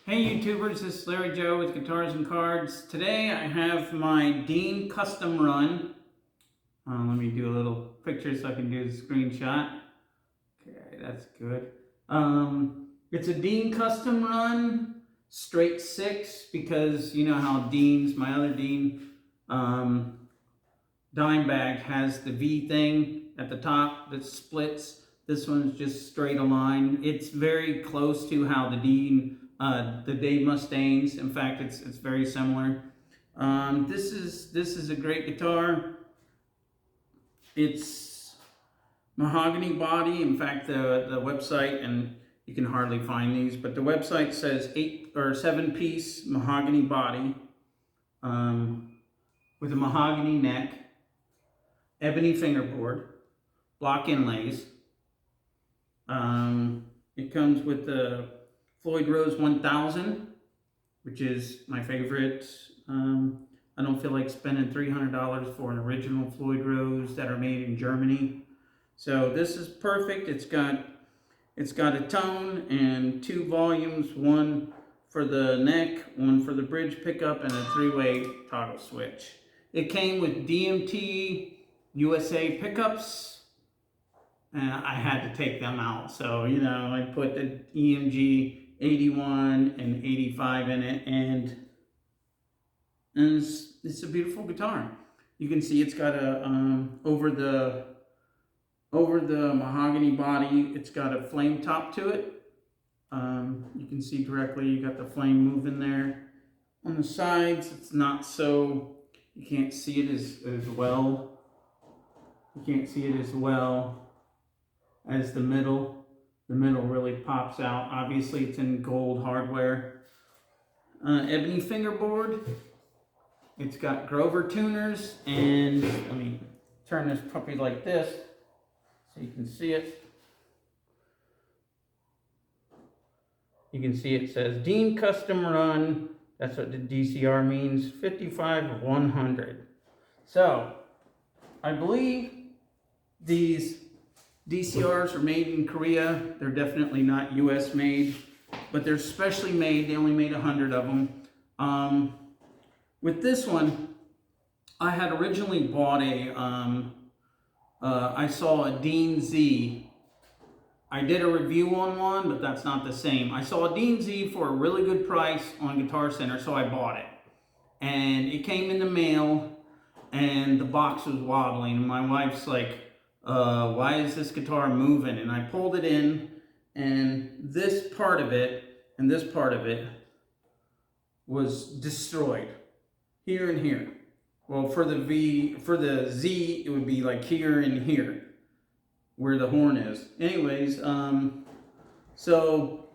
Hey YouTubers, this is Larry Joe with Guitars and Cards. Today I have my Dean Custom Run. Let me do a little picture so I can do the screenshot. Okay, that's good. It's a Dean Custom Run, straight 6, because you know how Dean's, my other Dean, dime bag has the V thing at the top that splits. This one's just straight a line. It's very close to how the Dean, the Dave Mustaines. In fact, it's very similar. This is a great guitar. It's mahogany body. In fact, the website, and you can hardly find these, but the website says 8 or 7-piece mahogany body with a mahogany neck, ebony fingerboard, block inlays. It comes with the Floyd Rose 1000, which is my favorite. I don't feel like spending $300 for an original Floyd Rose that are made in Germany. So this is perfect. It's got a tone and 2 volumes, one for the neck, one for the bridge pickup, and a 3-way toggle switch. It came with DMT USA pickups. And I had to take them out. So, you know, I put the EMG 81 and 85 in it, and it's a beautiful guitar. You can see it's got a over the mahogany body, it's got a flame top to it. You can see directly you got the flame moving there. On the sides, it's not so, you can't see it as well. You can't see it as well as the middle. The middle really pops out. Obviously, it's in gold hardware. Ebony fingerboard. It's got Grover tuners, and let me turn this puppy like this so you can see it. You can see it says Dean Custom Run. That's what the DCR means. 55 of 100. So, I believe these DCRs are made in Korea. They're definitely not US made, but they're specially made. They only made 100 of them. With this one, I had originally bought I saw a Dean Z. I did a review on one, but that's not the same. I saw a Dean Z for a really good price on Guitar Center, so I bought it. And it came in the mail, and the box was wobbling, and my wife's like, why is this guitar moving? And I pulled it in, and this part of it and this part of it was destroyed here and here. Well, for the Z, it would be like here and here where the horn is. Anyways, so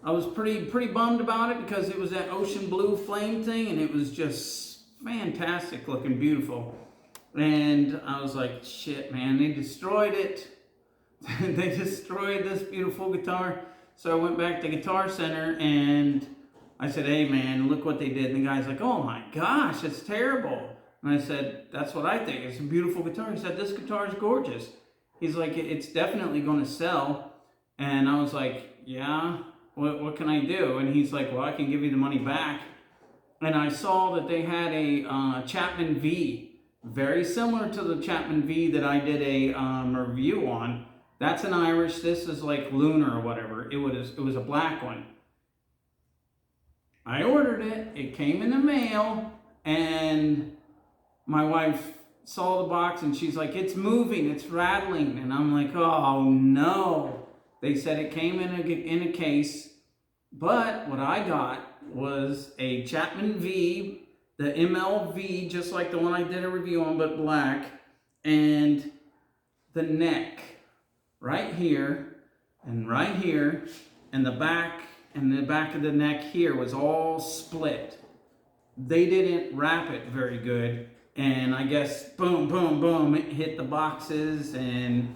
I was pretty bummed about it because it was that ocean blue flame thing, and it was just fantastic looking, beautiful. And I was like, shit, man, they destroyed it. They destroyed this beautiful guitar. So I went back to Guitar Center and I said, hey, man, look what they did. And the guy's like, oh my gosh, it's terrible. And I said, that's what I think. It's a beautiful guitar. He said, this guitar is gorgeous. He's like, it's definitely going to sell. And I was like, yeah, what can I do? And he's like, well, I can give you the money back. And I saw that they had a Chapman V. Very similar to the Chapman V that I did a review on. That's an Irish. This is like Lunar or whatever. It was a black one. I ordered it. It came in the mail, and my wife saw the box and she's like, it's moving, it's rattling. And I'm like, oh no. They said it came in a case, But what I got was a Chapman V, the MLV, just like the one I did a review on, but black, and the neck right here and right here, and the back of the neck here was all split. They didn't wrap it very good, and I guess boom, boom, boom, it hit the boxes, and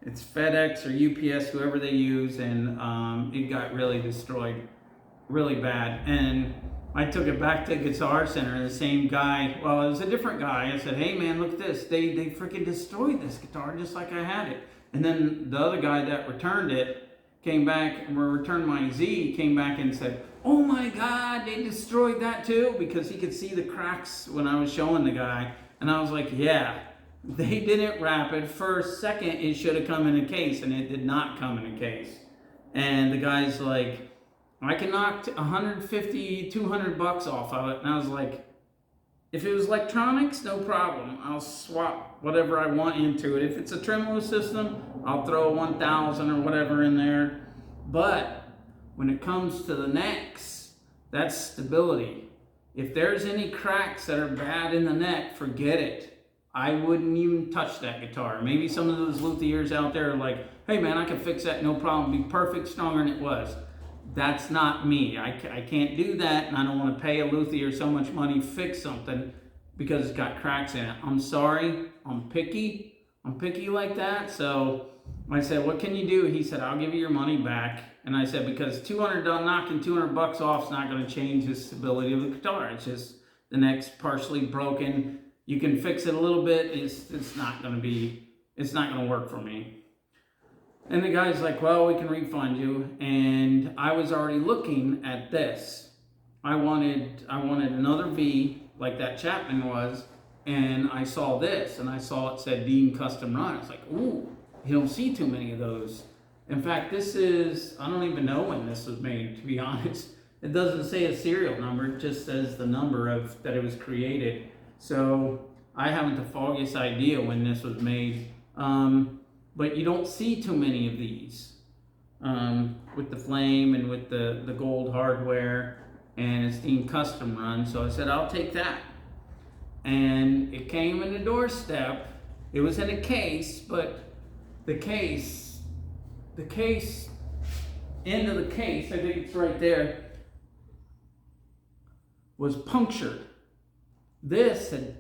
it's FedEx or UPS, whoever they use, and it got really destroyed, really bad. And I took it back to Guitar Center. The same guy, well, it was a different guy. I said, "Hey man, look at this. They freaking destroyed this guitar just like I had it." And then the other guy that returned it came back, or returned my Z, came back and said, "Oh my God, they destroyed that too," because he could see the cracks when I was showing the guy. And I was like, yeah, they didn't wrap it. First, second, it should have come in a case, and it did not come in a case. And the guy's like, "I can knock 150, 200 bucks off of it." And I was like, if it was electronics, no problem. I'll swap whatever I want into it. If it's a tremolo system, I'll throw 1,000 or whatever in there. But when it comes to the necks, that's stability. If there's any cracks that are bad in the neck, forget it. I wouldn't even touch that guitar. Maybe some of those luthiers out there are like, "Hey man, I can fix that, no problem, be perfect, stronger than it was." That's not me. I can't do that, and I don't want to pay a luthier so much money to fix something because it's got cracks in it. I'm sorry. I'm picky. I'm picky like that. So I said, "What can you do?" He said, "I'll give you your money back." And I said, because knocking 200 bucks off is not going to change the stability of the guitar. It's just the neck's partially broken. You can fix it a little bit. It's not going to work for me. And the guy's like, "Well, we can refund you." And I was already looking at this. I wanted another V like that Chapman was, and I saw this, and I saw it said Dean Custom Run. I was like, ooh, you don't see too many of those. In fact, this is, I don't even know when this was made, to be honest. It doesn't say a serial number, it just says the number of that it was created. So I haven't the foggiest idea when this was made. But you don't see too many of these with the flame and with the gold hardware, and it's Dean Custom Run. So I said, I'll take that. And it came in the doorstep. It was in a case, but the case, end of the case, I think it's right there, was punctured. This had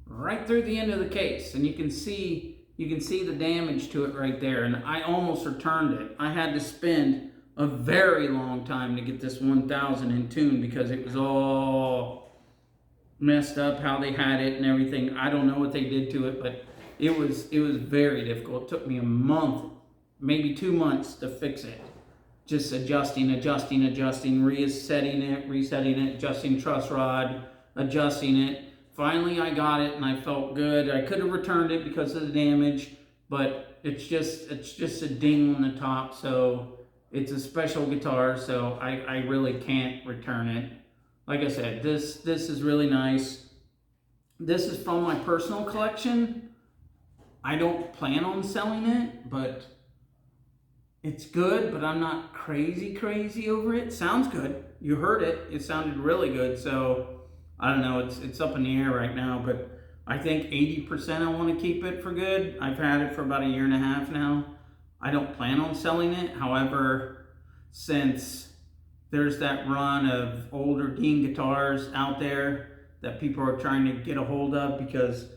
right through the end of the case, and you can see the damage to it right there. And I almost returned it. I had to spend a very long time to get this 1000 in tune because it was all messed up how they had it and everything. I don't know what they did to it, but it was very difficult. It took me a month, maybe 2 months to fix it. Just adjusting, resetting it, adjusting truss rod, adjusting it. Finally, I got it and I felt good. I could have returned it because of the damage, but it's just a ding on the top. So it's a special guitar, so I really can't return it. Like I said, this is really nice. This is from my personal collection. I don't plan on selling it, but it's good, but I'm not crazy over it. Sounds good. You heard it. It sounded really good. So I don't know. It's up in the air right now, but I think 80% I want to keep it for good. I've had it for about 1.5 years now. I don't plan on selling it. However, since there's that run of older Dean guitars out there that people are trying to get a hold of, because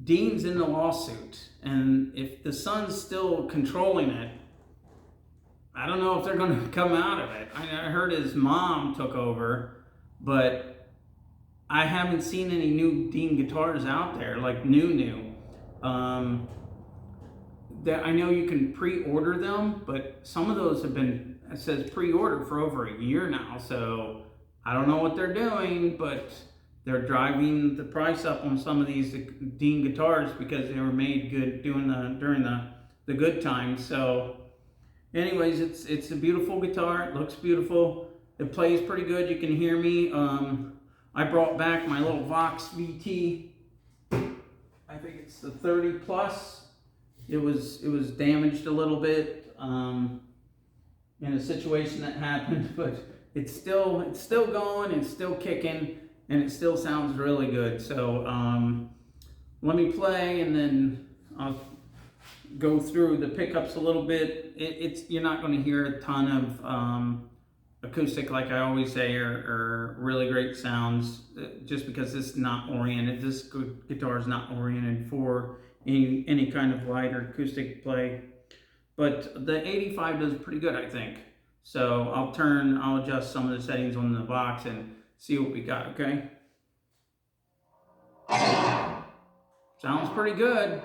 Dean's in the lawsuit, and if the son's still controlling it, I don't know if they're going to come out of it. I heard his mom took over, but I haven't seen any new Dean guitars out there, like new. That I know you can pre-order them, but some of those have been, it says pre-order for over 1 year now. So I don't know what they're doing, but they're driving the price up on some of these Dean guitars because they were made good during the good times. So anyways, it's a beautiful guitar. It looks beautiful. It plays pretty good. You can hear me. I brought back my little Vox VT. I think it's the 30 plus. It was damaged a little bit, in a situation that happened, but it's still going, it's still kicking, and it still sounds really good. So let me play, and then I'll go through the pickups a little bit. You're not going to hear a ton of acoustic, like I always say, or really great sounds, just because it's not oriented. This guitar is not oriented for any kind of light or acoustic play. But the 85 does pretty good, I think. So I'll adjust some of the settings on the box and see what we got, okay? Sounds pretty good.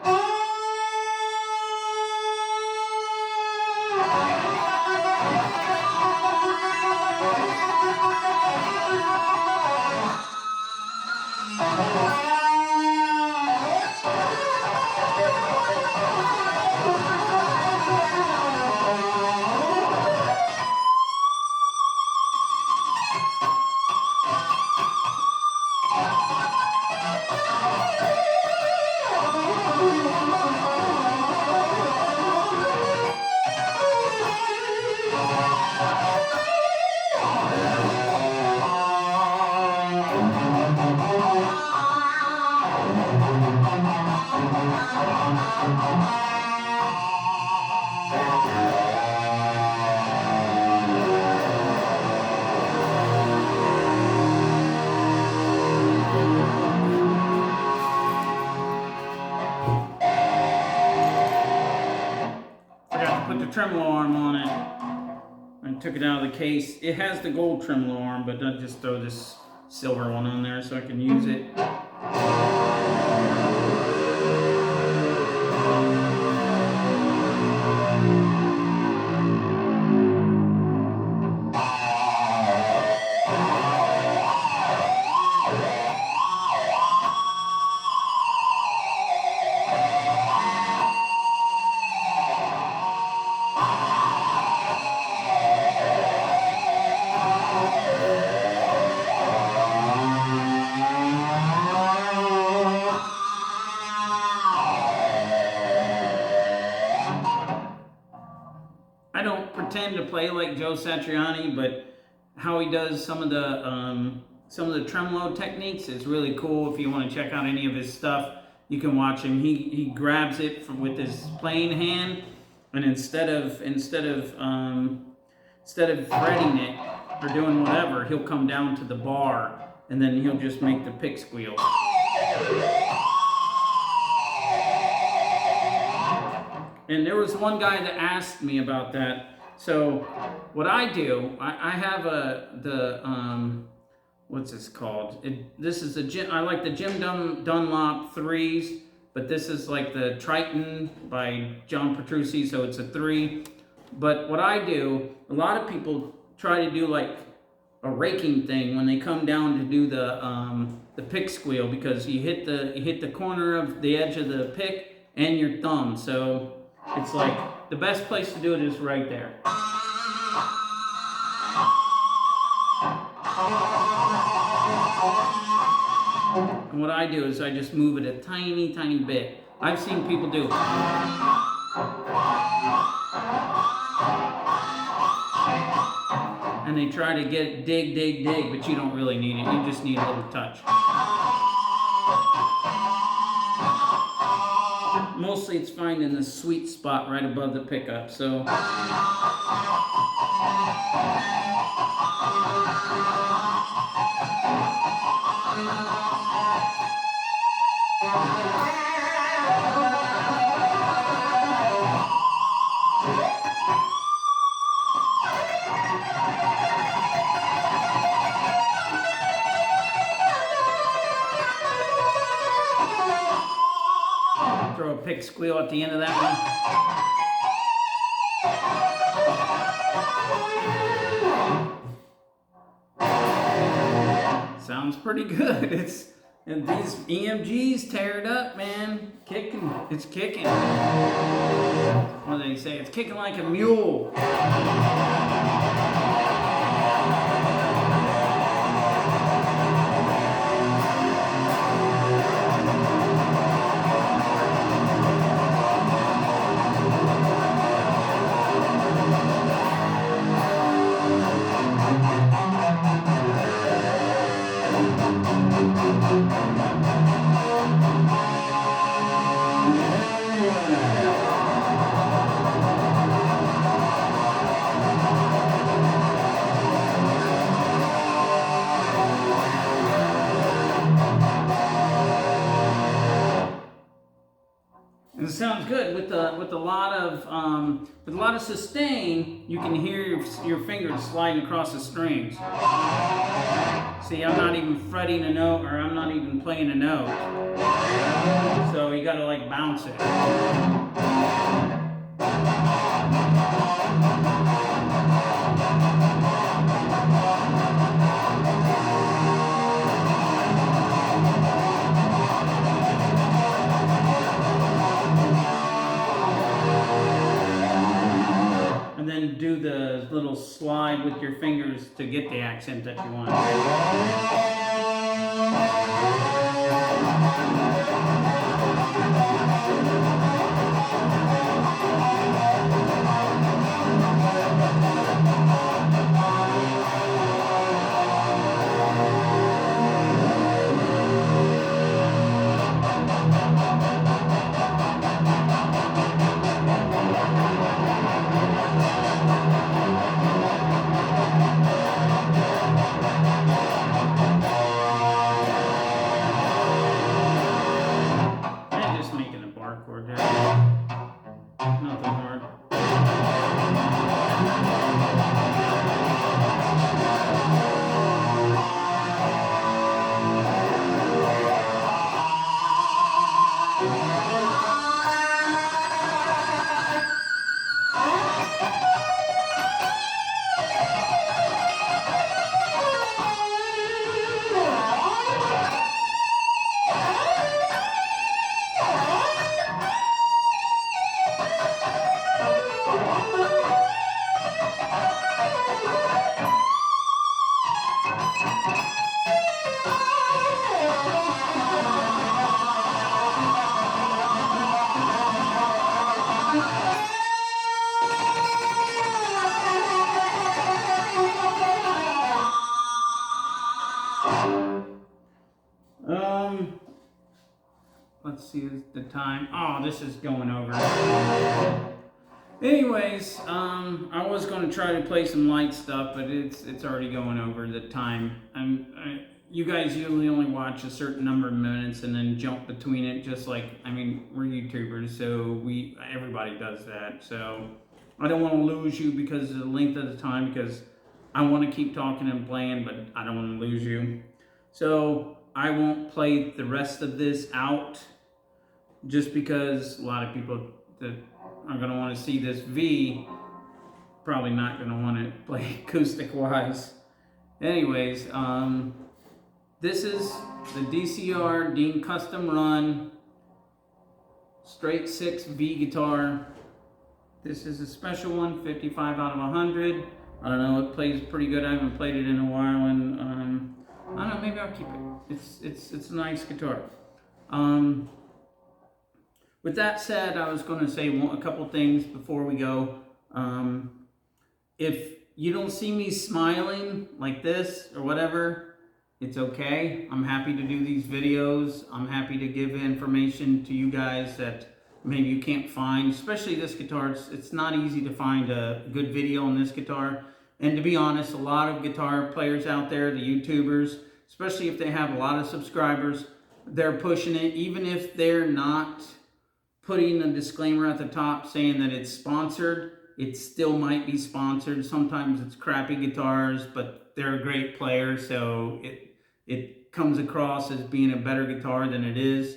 Put the tremolo arm on it and took it out of the case. It has the gold tremolo arm, but I'll just throw this silver one on there so I can use it. I don't pretend to play like Joe Satriani, but how he does some of the tremolo techniques is really cool. If you want to check out any of his stuff, you can watch him. He grabs it with his playing hand, and instead of fretting it or doing whatever, he'll come down to the bar, and then he'll just make the pick squeal. And there was one guy that asked me about that. So what I do, I have what's this called? This is I like the Jim Dunlop 3s, but this is like the Triton by John Petrucci, so it's a 3. But what I do, a lot of people try to do like a raking thing when they come down to do the pick squeal, because you hit the corner of the edge of the pick and your thumb. So it's like the best place to do it is right there. And what I do is I just move it a tiny, tiny bit. I've seen people do. And they try to get dig, but you don't really need it. You just need a little touch. Mostly it's finding the sweet spot right above the pickup, so. Throw a pick squeal at the end of that one. Sounds pretty good. And these EMGs tear it up, man. Kicking. It's kicking. What do they say? It's kicking like a mule. sounds good with a lot of sustain. You can hear your fingers sliding across the strings. See, I'm not even fretting a note, or I'm not even playing a note. So you gotta like bounce it. And then do the little slide with your fingers to get the accent that you want. Nothing hard. Let's see the time. Oh, this is going over. Anyways, I was going to try to play some light stuff, but it's already going over the time. You guys usually only watch a certain number of minutes and then jump between it, just like, I mean, we're YouTubers, so everybody does that. So I don't want to lose you because of the length of the time, because I want to keep talking and playing, but I don't want to lose you. So I won't play the rest of this out, just because a lot of people that are going to want to see this V probably not going to want to play acoustic wise. Anyways, this is the DCR Dean Custom Run straight 6 V guitar. This is a special one, 55 out of 100. I don't know, it plays pretty good. I haven't played it in a while, and I don't know, maybe I'll keep it. It's a nice guitar. With that said, I was going to say a couple things before we go. If you don't see me smiling like this or whatever, it's okay. I'm happy to do these videos. I'm happy to give information to you guys that maybe you can't find, especially this guitar. It's not easy to find a good video on this guitar. And to be honest, a lot of guitar players out there, the YouTubers, especially if they have a lot of subscribers, they're pushing it, even if they're not putting a disclaimer at the top saying that it's sponsored. It still might be sponsored. Sometimes it's crappy guitars, but they're a great player, so it comes across as being a better guitar than it is.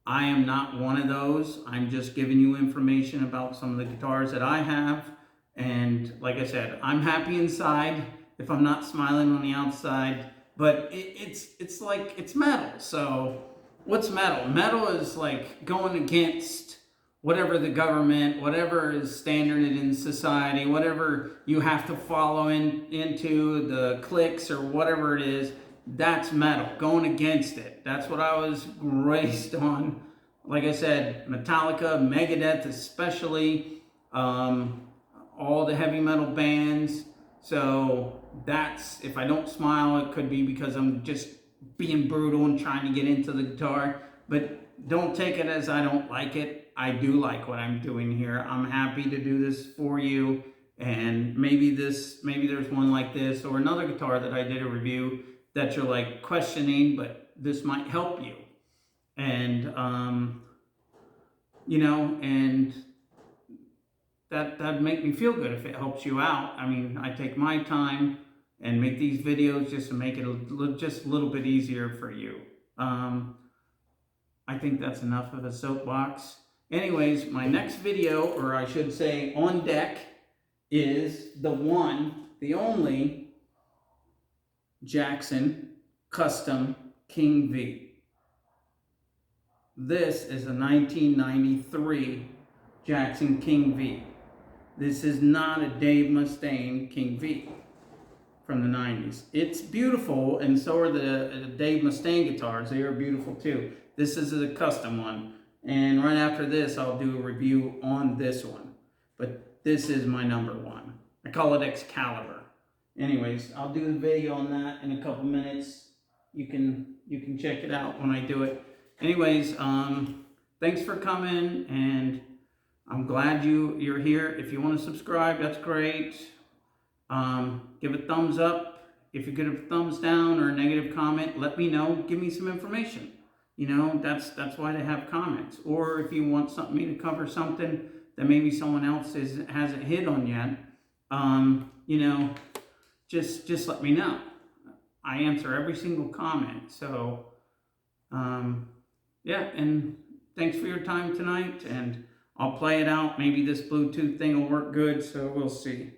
I am not one of those. I'm just giving you information about some of the guitars that I have. And like I said, I'm happy inside if I'm not smiling on the outside. But it's like, it's metal. So what's metal? Metal is like going against whatever the government, whatever is standard in society, whatever you have to follow into the cliques or whatever it is. That's metal, going against it. That's what I was raised on. Like I said, Metallica, Megadeth especially, all the heavy metal bands. So that's, if I don't smile, it could be because I'm just being brutal and trying to get into the guitar. But don't take it as I don't like it. I do like what I'm doing here. I'm happy to do this for you. And maybe there's one like this or another guitar that I did a review that you're like questioning, but this might help you. And you know, and that'd make me feel good if it helps you out. I mean, I take my time and make these videos just to make it just a little bit easier for you. I think that's enough of a soapbox. Anyways, my next video, or I should say on deck, is the one, the only GIBSON Custom King V. This is a 1993 GIBSON King V. This is not a Dave Mustaine King V from the 90s. It's beautiful, and so are the Dave Mustaine guitars. They are beautiful too. This is a custom one, and right after this I'll do a review on this one. But this is my number one. I call it Excalibur. Anyways, I'll do the video on that in a couple minutes. You can check it out when I do it. Anyways, thanks for coming, and I'm glad you're here. If you want to subscribe, that's great. Give a thumbs up. If you get a thumbs down or a negative comment, let me know. Give me some information. You know, that's why they have comments. Or if you want me to cover something that maybe someone else hasn't hit on yet, you know, just let me know. I answer every single comment. So, yeah, and thanks for your time tonight, and I'll play it out. Maybe this Bluetooth thing will work good, so we'll see.